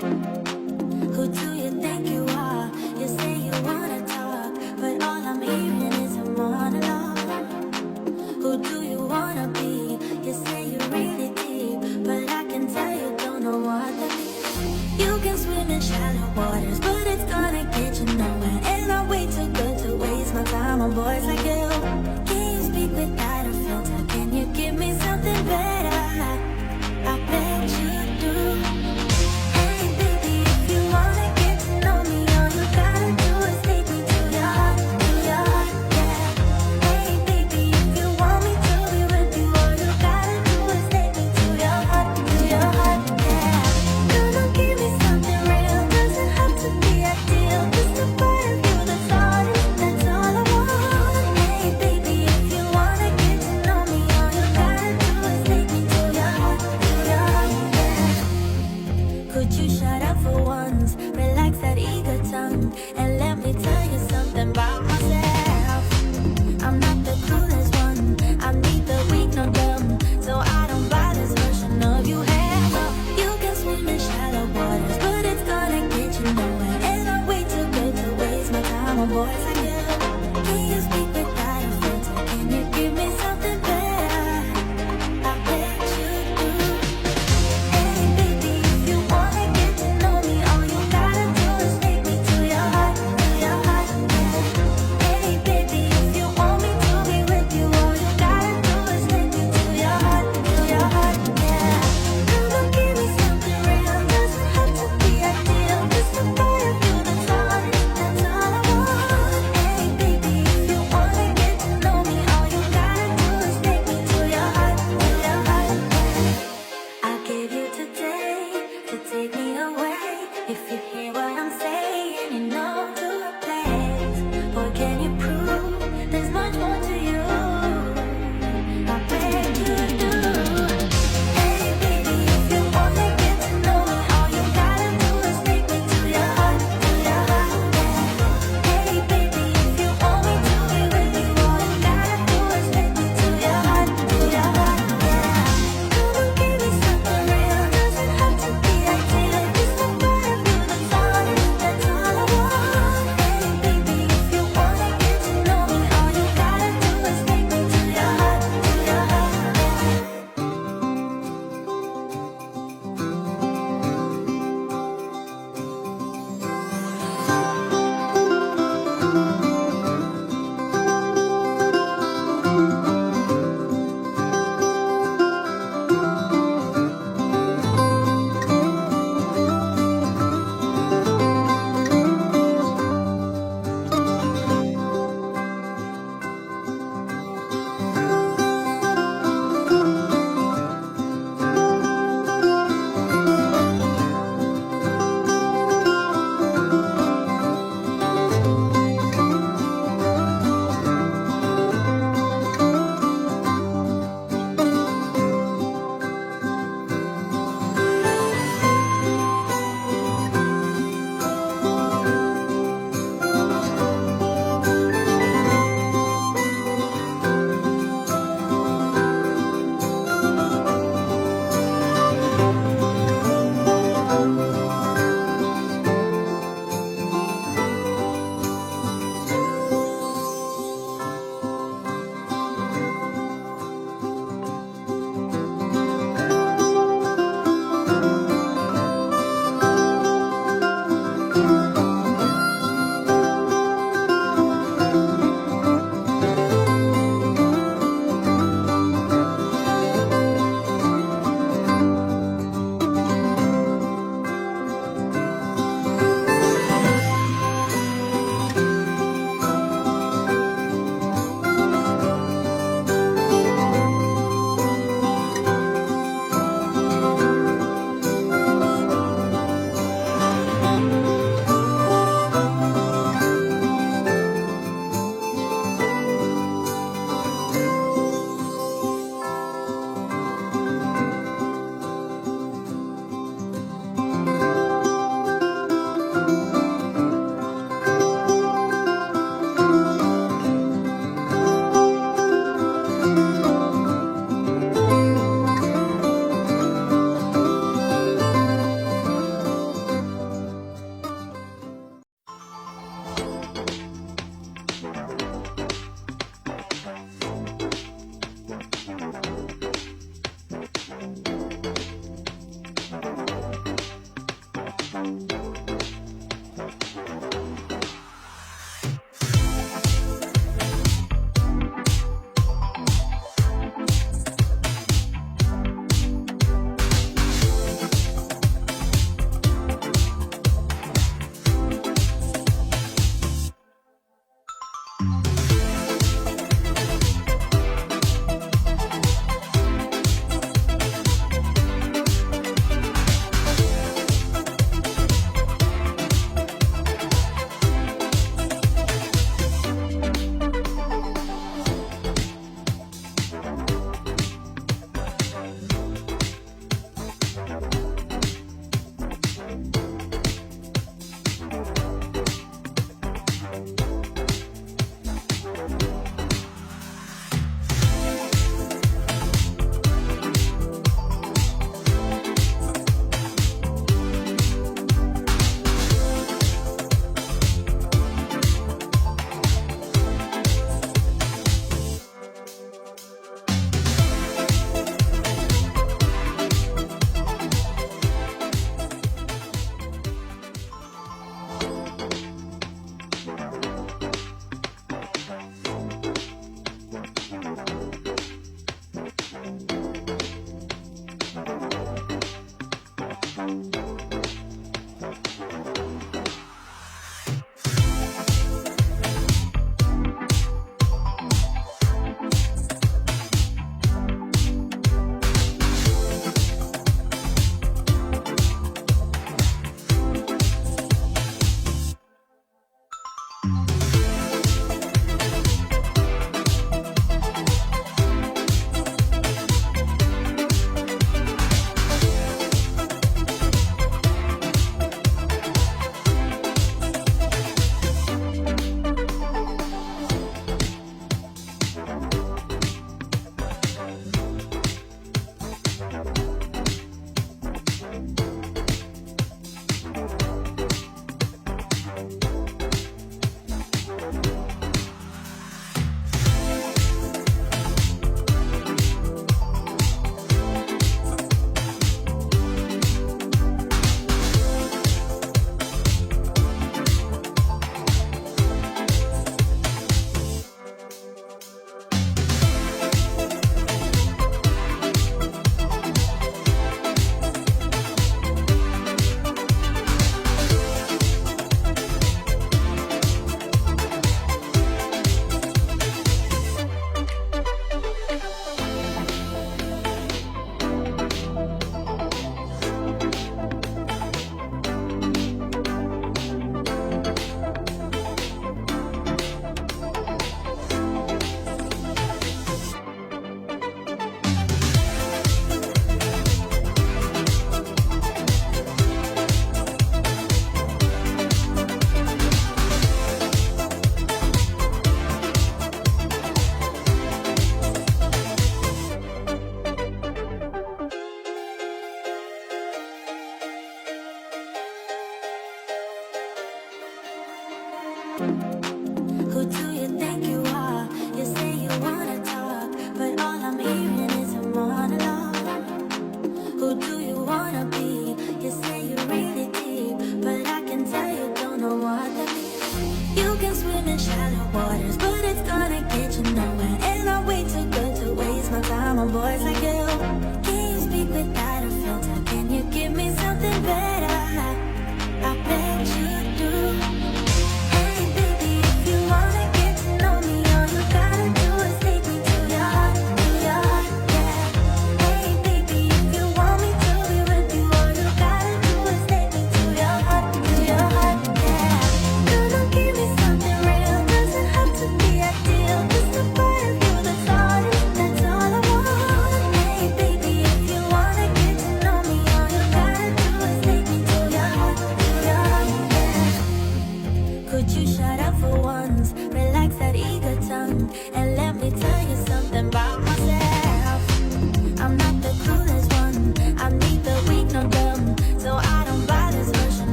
Who do you think you are? You say you wanna talk, but all I'm hearing is a monologue. Who do you wanna be? You say you're really deep, but I can tell you don't know what that means. You can swim in shallow waters, but it's gonna get you nowhere. And I'm way too good to waste my time on boys like you. Can you speak without a filter? Can you give me something better? I bet you do. Hey baby, if you wanna get to know me, all you gotta do is take me to your heart, yeah. Hey baby, if you want me to be with you, all you gotta do is take me to your heart, yeah. Come on, give me something real, doesn't have to be ideal, just a part of you, that's all I want. Hey baby, if you wanna get to know me, all you gotta do is take me to your heart, yeah. Could you shut up for once, relax that eager tongue, and let me tell you something about myself. I'm not the coolest one, I'm neither weak nor dumb, so I don't buy this version of you have. You can swim in shallow waters, but it's gonna get you nowhere. And I'm way too good to waste my time on boys like you. Can you speak without a filter? Can you give me something better? I bet you do. Hey baby, if you wanna get to know me, all you gotta do is take me to your heart, yeah. Hey baby, if you want me to be with you, all you gotta do is take me to your heart, yeah. Come on, give me something real, doesn't have to be ideal, just a part of you, that's all I want. Hey baby, if you wanna get to know me, all you gotta do is take me to your heart, yeah. I gave you today to take me away. If you hear what I'm saying, you know to a place. Boy, can you prove there's much more to you? I bet you do. Hey baby, if you wanna get to know me, all you gotta do is take me to your heart, yeah. Hey baby, if you want me to be with you, all you gotta do is take me to your heart, yeah. Come on, give me something real, doesn't have to be ideal, just a part of you, that's all I want. Hey baby, if you wanna get to know me, all you gotta do is take me to your heart, yeah. Who do you think you are? You say you wanna talk, but all I'm hearing is a monologue. Who do you wanna be? You say you're really deep, but I can tell you don't know what that means. You can swim in shallow waters, but it's gonna get you nowhere. And I'm way too good to waste my time on boys like you.